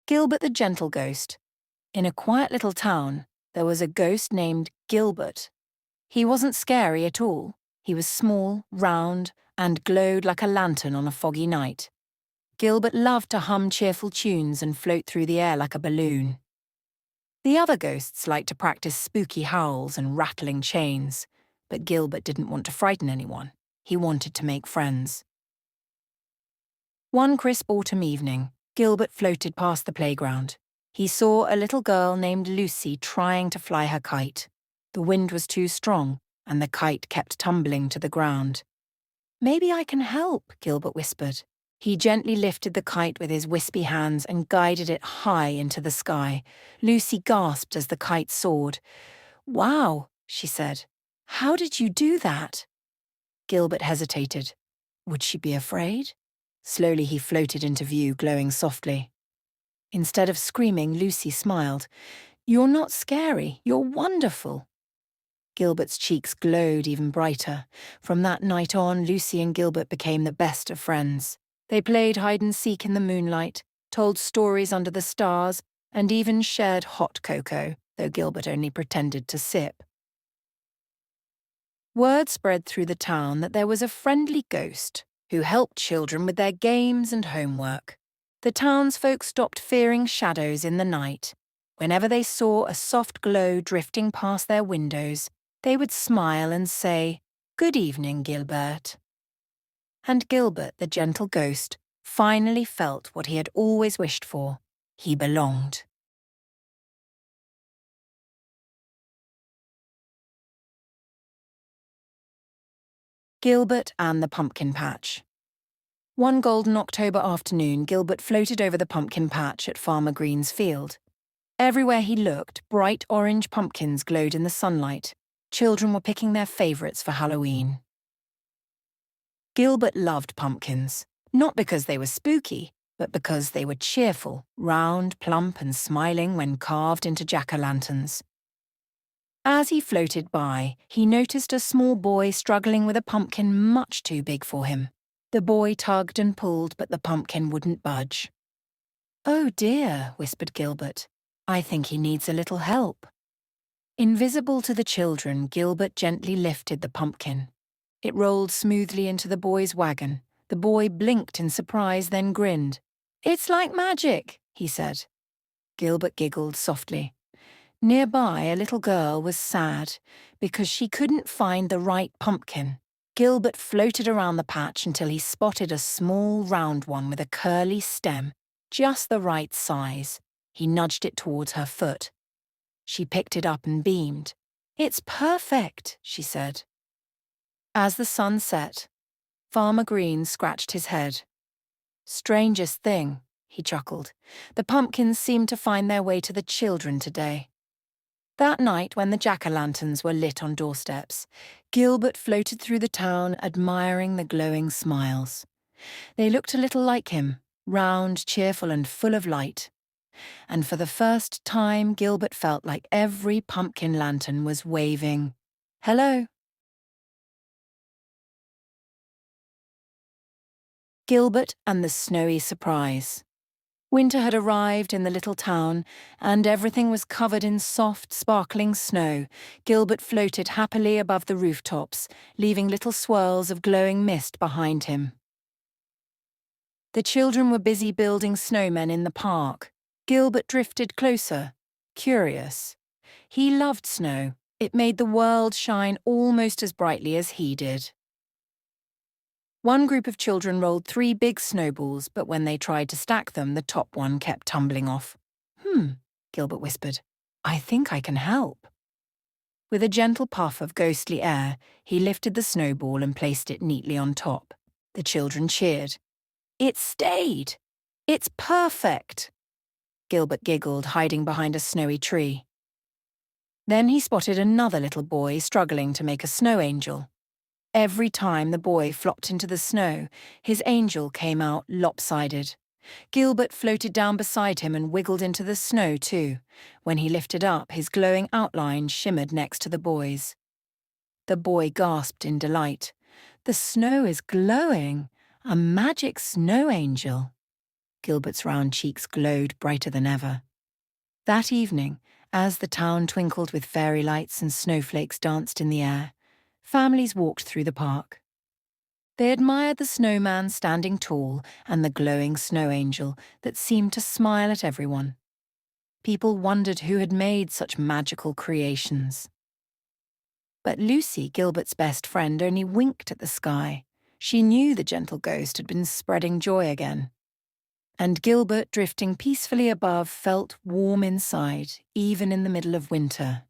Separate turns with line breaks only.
Gilbert the Gentle Ghost. In a quiet little town, there was a ghost named Gilbert. He wasn't scary at all. He was small, round, and glowed like a lantern on a foggy night. Gilbert loved to hum cheerful tunes and float through the air like a balloon. The other ghosts liked to practice spooky howls and rattling chains, but Gilbert didn't want to frighten anyone. He wanted to make friends. One crisp autumn evening, Gilbert floated past the playground. He saw a little girl named Lucy trying to fly her kite. The wind was too strong, and the kite kept tumbling to the ground. "Maybe I can help," Gilbert whispered. He gently lifted the kite with his wispy hands and guided it high into the sky. Lucy gasped as the kite soared. "Wow," she said. "How did you do that?" Gilbert hesitated. Would she be afraid? Slowly he floated into view, glowing softly. Instead of screaming, Lucy smiled. "You're not scary, you're wonderful." Gilbert's cheeks glowed even brighter. From that night on, Lucy and Gilbert became the best of friends. They played hide-and-seek in the moonlight, told stories under the stars, and even shared hot cocoa, though Gilbert only pretended to sip. Word spread through the town that there was a friendly ghost who helped children with their games and homework. The townsfolk stopped fearing shadows in the night. Whenever they saw a soft glow drifting past their windows, they would smile and say, "Good evening, Gilbert." And Gilbert, the gentle ghost, finally felt what he had always wished for. He belonged. Gilbert and the Pumpkin Patch. One golden October afternoon, Gilbert floated over the pumpkin patch at Farmer Green's field. Everywhere he looked, bright orange pumpkins glowed in the sunlight. Children were picking their favourites for Halloween. Gilbert loved pumpkins, not because they were spooky, but because they were cheerful, round, plump and smiling when carved into jack-o'-lanterns. As he floated by, he noticed a small boy struggling with a pumpkin much too big for him. The boy tugged and pulled, but the pumpkin wouldn't budge. "Oh dear," whispered Gilbert. "I think he needs a little help." Invisible to the children, Gilbert gently lifted the pumpkin. It rolled smoothly into the boy's wagon. The boy blinked in surprise, then grinned. "It's like magic," he said. Gilbert giggled softly. Nearby, a little girl was sad because she couldn't find the right pumpkin. Gilbert floated around the patch until he spotted a small, round one with a curly stem, just the right size. He nudged it towards her foot. She picked it up and beamed. "It's perfect," she said. As the sun set, Farmer Green scratched his head. "Strangest thing," he chuckled. "The pumpkins seemed to find their way to the children today." That night, when the jack-o'-lanterns were lit on doorsteps, Gilbert floated through the town admiring the glowing smiles. They looked a little like him, round, cheerful and full of light. And for the first time, Gilbert felt like every pumpkin lantern was waving, "Hello." Gilbert and the Snowy Surprise. Winter had arrived in the little town, and everything was covered in soft, sparkling snow. Gilbert floated happily above the rooftops, leaving little swirls of glowing mist behind him. The children were busy building snowmen in the park. Gilbert drifted closer, curious. He loved snow. It made the world shine almost as brightly as he did. One group of children rolled 3 big snowballs, but when they tried to stack them, the top one kept tumbling off. Gilbert whispered. "I think I can help." With a gentle puff of ghostly air, he lifted the snowball and placed it neatly on top. The children cheered. "It stayed! It's perfect!" Gilbert giggled, hiding behind a snowy tree. Then he spotted another little boy struggling to make a snow angel. Every time the boy flopped into the snow, his angel came out lopsided. Gilbert floated down beside him and wiggled into the snow too. When he lifted up, his glowing outline shimmered next to the boy's. The boy gasped in delight. "The snow is glowing! A magic snow angel!" Gilbert's round cheeks glowed brighter than ever. That evening, as the town twinkled with fairy lights and snowflakes danced in the air, families walked through the park. They admired the snowman standing tall and the glowing snow angel that seemed to smile at everyone. People wondered who had made such magical creations. But Lucy, Gilbert's best friend, only winked at the sky. She knew the gentle ghost had been spreading joy again. And Gilbert, drifting peacefully above, felt warm inside, even in the middle of winter.